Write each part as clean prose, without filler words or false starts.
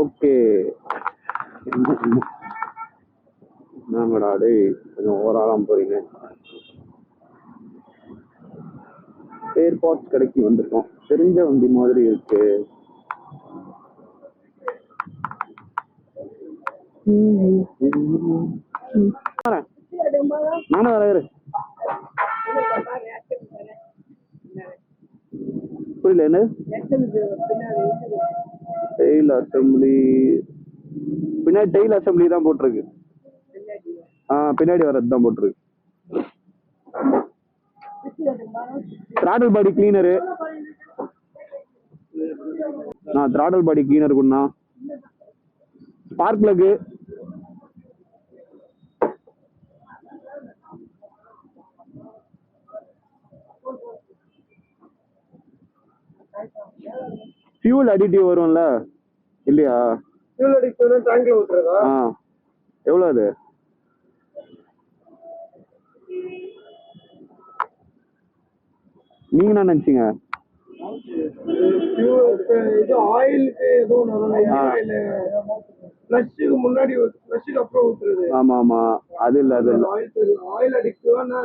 Okay. என்னங்கடா டேய், கொஞ்சம் ஓவராலாம் போறீங்க. ஸ்பேர் பார்ட்ஸ் கடைக்கு வந்திருக்கோம். தெரிஞ்ச வண்டி மாதிரி இருக்கு. நானும் வரேன். புரியல என்ன? டெயில் அசம்பிளி பின்னாடி டெயில் அசம்பிளி தான் போட்டிருக்கு. பின்னாடி வர்றது தான் போட்டிருக்கு. Throttle body cleaner. Throttle body cleaner குண்ணா. Spark plug. ஃபியூல் அடிட்டிவ் வரும்ல இல்லையா? ஃபியூல் அடிட்டிவ் டேங்க்ல ஊத்துறதா? எவ்வளவு அது? நீங்க என்ன நினைச்சீங்க? இது ஆயிலுக்கு ஏதோ ஃப்ளஷ்க்கு முன்னாடி ஃப்ளஷ்க்கு அப்புறம் ஊத்துறது. ஆமா ஆமா, அது இல்ல அது இல்ல. ஆயில் அடிட்டிவ்னா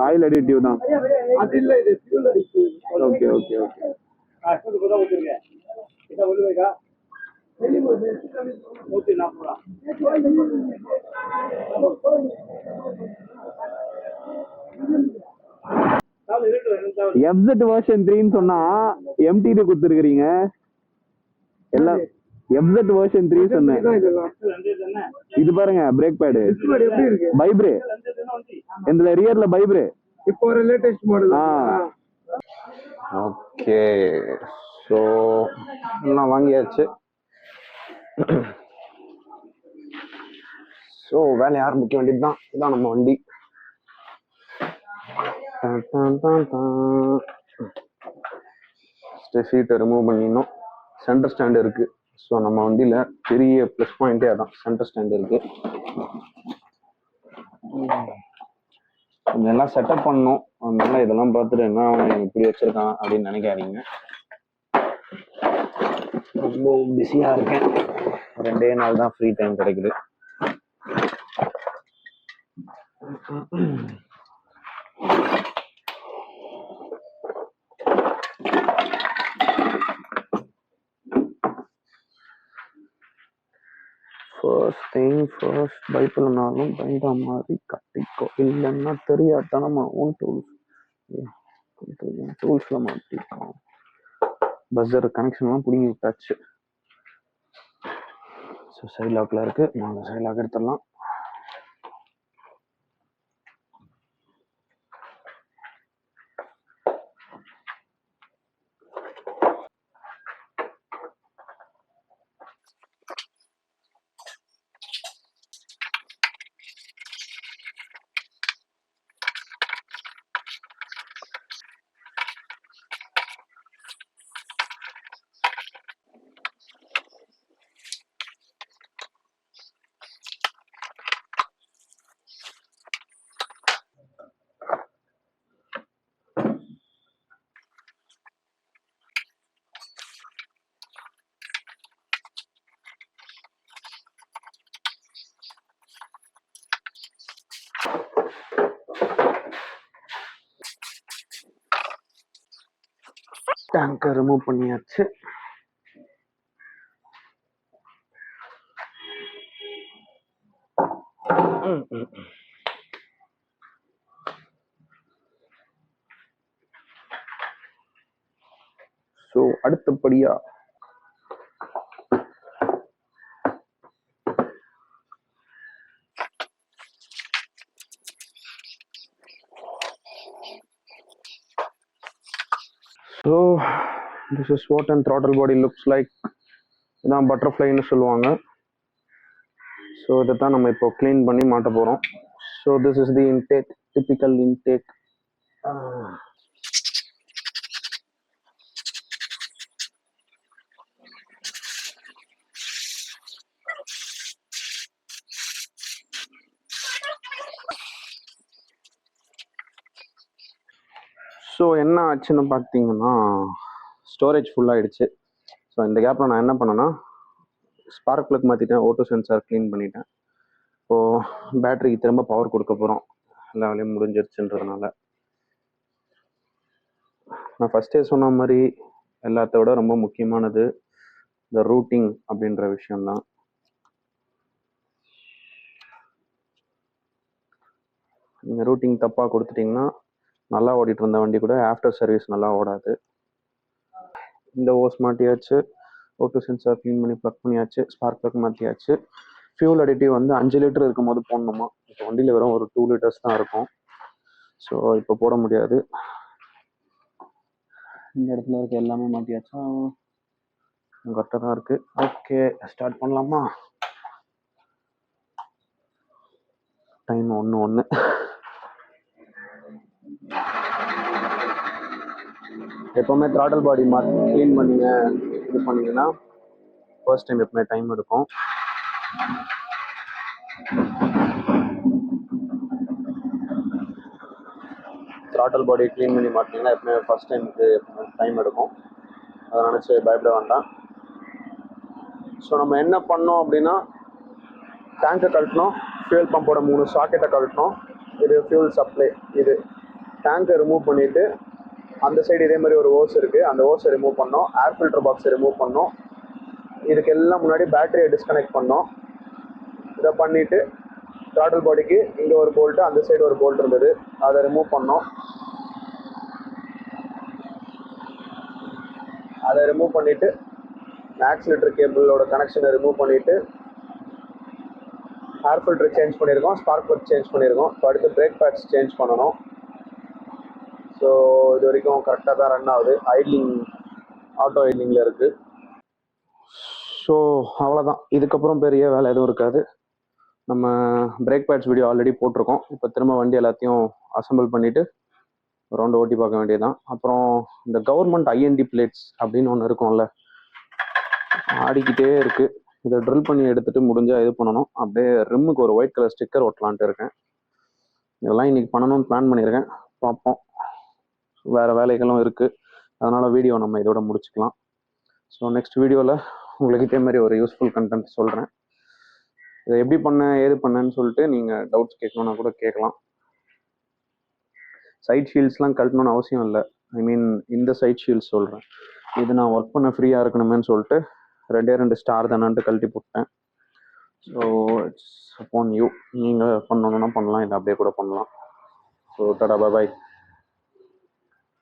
ஆயில் அடிட்டிவ் தான். அது இல்ல, இது fuel additive. Okay okay okay. அதுக்கு தான் ஊத்துறீங்க. இத உள்ளவேகா ஊத்தி நான் போறா. FZ வெர்ஷன் 3 ன்னு சொன்னா MT2 கொடுத்துருக்கீங்க எல்லாம். FZ வெர்ஷன் 3 சொன்னேன். இது பாருங்க, பிரேக் பேடு பைப்ரே. இந்த ரியர்ல பைப்ரே. இப்போ ஒரு லேட்டஸ்ட் மாடல். ஓகே, ஸோ எல்லாம் வாங்கியாச்சு. ஸோ வேலையை ஆரம்பிக்க வேண்டியது தான். இதான் நம்ம வண்டி. சீட்டை ரிமூவ் பண்ணிடணும். சென்டர் ஸ்டாண்ட் இருக்கு. ஸோ நம்ம வண்டியில பெரிய ப்ளஸ் பாயிண்டே அதான், சென்டர் ஸ்டாண்ட் இருக்கு. கொஞ்சம் எல்லாம் செட்டப் பண்ணணும். அதனால இதெல்லாம் பார்த்துட்டு என்ன இப்படி வச்சிருக்கான் அப்படின்னு நினைக்காதீங்க. ரொம்ப பிஸியா இருக்கேன். 2 நாள் தான் ஃப்ரீ டைம் கிடைக்குது. ஃபர்ஸ்ட் திங் ஃபர்ஸ்ட், பைப்பில்னாலும் பயந்த மாதிரி கட்டிக்கோ, இல்லைன்னா தெரியாதனமாகவும் டூல்ஸ்ல மாட்டிக்கோம். பஸ்ஸர் கனெக்ஷன்லாம் பிடிங்கி விட்டாச்சு. ஸோ சைட் லாக்ல இருக்கு. நாங்கள் சைட் லாக் எடுத்துடலாம். டேங்கை ரிமூவ் பண்ணியாச்சு. ஸோ அடுத்தபடியா so this is what and throttle body looks like. இதான் பட்டர்ஃப்ளைன்னு சொல்லுவாங்க. ஸோ இதை தான் நம்ம இப்போ க்ளீன் பண்ணி மாட்ட போகிறோம். So this is the intake, typical intake. So என்ன ஆச்சுன்னு பார்த்தீங்கன்னா, ஸ்டோரேஜ் ஃபுல்லாகிடுச்சு. ஸோ இந்த கேப்பில் நான் என்ன பண்ணேன்னா, ஸ்பார்க் ப்ளக் மாற்றிட்டேன், ஓட்டோ சென்சார் க்ளீன் பண்ணிட்டேன். இப்போது பேட்டரிக்கு திரும்ப பவர் கொடுக்க போகிறோம், எல்லா வேலையும் முடிஞ்சிருச்சுன்றதுனால. நான் ஃபஸ்ட்டே சொன்ன மாதிரி எல்லாத்த விட ரொம்ப முக்கியமானது இந்த ரூட்டிங் அப்படின்ற விஷயம்தான். நீங்கள் ரூட்டிங் தப்பாக கொடுத்துட்டிங்கன்னா நல்லா ஓடிட்டு இருந்த வண்டி கூட ஆஃப்டர் சர்வீஸ் நல்லா ஓடாது. இந்த ஓஸ் மாட்டியாச்சு, ஓட்டோ சென்சார் க்ளீன் பண்ணி ப்ளக் பண்ணியாச்சு, ஸ்பார்க் ப்ளக் மாற்றியாச்சு. ஃபியூல் அடிட்டிவ் வந்து 5 லிட்டர் இருக்கும் போது போடணுமா, இப்போ வண்டியில் வெறும் ஒரு 2 லிட்டர்ஸ் தான் இருக்கும். ஸோ இப்போ போட முடியாது. இந்த இடத்துல இருக்க எல்லாமே மாட்டியாச்சா, கரெக்டாக தான் இருக்குது. ஓகே, ஸ்டார்ட் பண்ணலாமா? டைம் 1:01. எப்போவுமே த்ராட்டல் பாடி க்ளீன் பண்ணிங்க இது பண்ணிங்கன்னா ஃபர்ஸ்ட் டைம் எப்பவுமே டைம் எடுக்கும். த்ராட்டல் பாடி க்ளீன் பண்ணி மாட்டிங்கன்னா எப்பவுமே ஃபர்ஸ்ட் டைமுக்கு டைம் எடுக்கும். அதை நினச்சி பயப்பட வேண்டாம். ஸோ நம்ம என்ன பண்ணோம் அப்படின்னா, டேங்கை கழட்டணும், ஃபியூல் பம்போட 3 சாக்கெட்டை கழட்டணும். இது ஃபியூல் சப்ளை. இது டேங்கை ரிமூவ் பண்ணிவிட்டு அந்த சைடு இதே மாதிரி ஒரு ஓஸ் இருக்குது, அந்த ஓஸை ரிமூவ் பண்ணோம். ஏர் ஃபில்டர் பாக்ஸை ரிமூவ் பண்ணோம். இதுக்கு எல்லாம் முன்னாடி பேட்டரியை டிஸ்கனெக்ட் பண்ணோம். இதை பண்ணிவிட்டு த்ராட்டல் பாடிக்கு இங்கே ஒரு போல்ட்டு, அந்த சைடு ஒரு போல்ட் இருந்தது, அதை ரிமூவ் பண்ணோம். அதை ரிமூவ் பண்ணிவிட்டு ஆக்சிலேட்டர் கேபிளோட கனெக்ஷனை ரிமூவ் பண்ணிவிட்டு ஏர் ஃபில்டர் சேஞ்ச் பண்ணியிருக்கோம், ஸ்பார்க் ப்ளக் சேஞ்ச் பண்ணியிருக்கோம். இப்போ அடுத்து பிரேக் பேட்ஸ் சேஞ்ச் பண்ணணும். ஸோ இது வரைக்கும் கரெக்டாக தான் ரன் ஆகுது, ஐட்லிங் ஆட்டோ ஐட்லிங்கில் இருக்குது. ஸோ அவ்வளோதான், இதுக்கப்புறம் பெரிய வேலை எதுவும் இருக்காது. நம்ம பிரேக் பேட்ஸ் வீடியோ ஆல்ரெடி போட்டிருக்கோம். இப்போ திரும்ப வண்டி எல்லாத்தையும் அசம்பிள் பண்ணிவிட்டு ரவுண்டு ஓட்டி பார்க்க வேண்டியதுதான். அப்புறம் இந்த கவர்மெண்ட் ஐஎன்டி பிளேட்ஸ் அப்படின்னு ஒன்று இருக்கும்ல, ஆடிக்கிட்டே இருக்குது. இதை ட்ரில் பண்ணி எடுத்துகிட்டு முடிஞ்சால் இது பண்ணணும். அப்படியே ரிம்முக்கு ஒரு ஒயிட் கலர் ஸ்டிக்கர் ஒட்டலான்ட்டு இருக்கேன். இதெல்லாம் இன்றைக்கி பண்ணணும்னு பிளான் பண்ணியிருக்கேன், பார்ப்போம். வேறு வேலைகளும் இருக்குது, அதனால் வீடியோ நம்ம இதோட முடிச்சுக்கலாம். ஸோ நெக்ஸ்ட் வீடியோவில் உங்களுக்கு இதே மாதிரி ஒரு யூஸ்ஃபுல் கண்டென்ட் சொல்கிறேன். இதை எப்படி பண்ணேன் ஏது பண்ணேன்னு சொல்லிட்டு நீங்கள் டவுட்ஸ் கேட்கணுன்னா கூட கேட்கலாம். சைட் ஷீல்ட்ஸ்லாம் கழட்டணும்னு அவசியம் இல்லை. ஐ மீன் இந்த சைட் ஷீல்ட்ஸ் சொல்கிறேன். இது நான் ஒர்க் பண்ண ஃப்ரீயாக இருக்கணுமேன்னு சொல்லிட்டு 2 ஸ்டார் தானான்ட்டு கழட்டி போட்டேன். So it's upon you. நீங்கள் பண்ணணுன்னா பண்ணலாம், இல்லை அப்படியே கூட பண்ணலாம். ஸோ டாடா பாய்.